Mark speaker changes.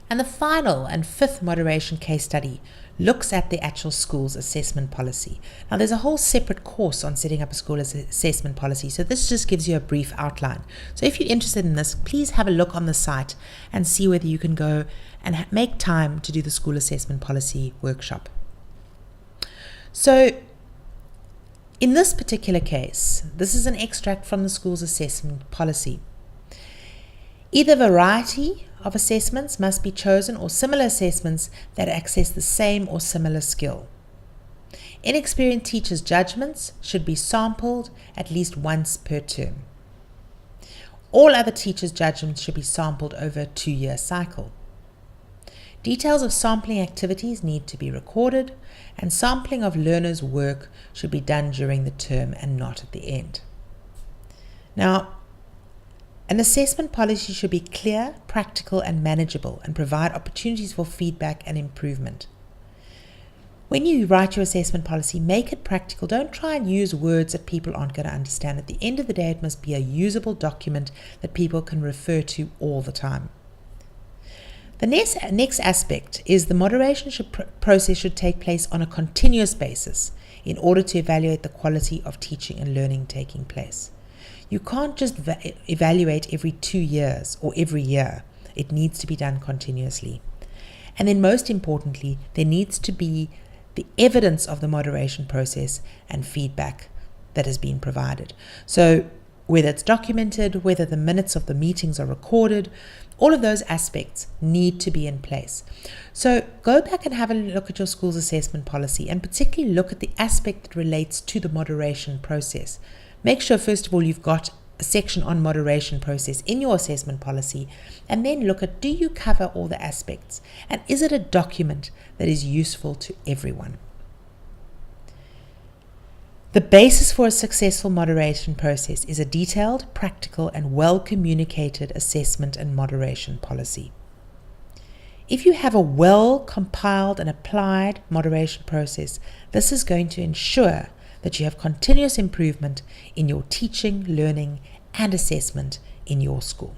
Speaker 1: And the final and fifth moderation case study looks at the actual school's assessment policy. Now, there's a whole separate course on setting up a school assessment policy, so this just gives you a brief outline. So if you're interested in this, please have a look on the site and see whether you can go and make time to do the school assessment policy workshop. So in this particular case, this is an extract from the school's assessment policy. Either variety of assessments must be chosen or similar assessments that access the same or similar skill. Inexperienced teachers' judgments should be sampled at least once per term. All other teachers' judgments should be sampled over a 2-year cycle. Details of sampling activities need to be recorded, and sampling of learners' work should be done during the term and not at the end. Now, an assessment policy should be clear, practical, and manageable, and provide opportunities for feedback and improvement. When you write your assessment policy, make it practical. Don't try and use words that people aren't going to understand. At the end of the day, it must be a usable document that people can refer to all the time. The next aspect is the moderation process should take place on a continuous basis in order to evaluate the quality of teaching and learning taking place. You can't just evaluate every 2 years or every year. It needs to be done continuously. And then most importantly, there needs to be the evidence of the moderation process and feedback that has been provided. So whether it's documented, whether the minutes of the meetings are recorded, all of those aspects need to be in place. So go back and have a look at your school's assessment policy, and particularly look at the aspect that relates to the moderation process. Make sure, first of all, you've got a section on moderation process in your assessment policy, and then look at, do you cover all the aspects? And is it a document that is useful to everyone? The basis for a successful moderation process is a detailed, practical, and well-communicated assessment and moderation policy. If you have a well-compiled and applied moderation process, this is going to ensure that you have continuous improvement in your teaching, learning, and assessment in your school.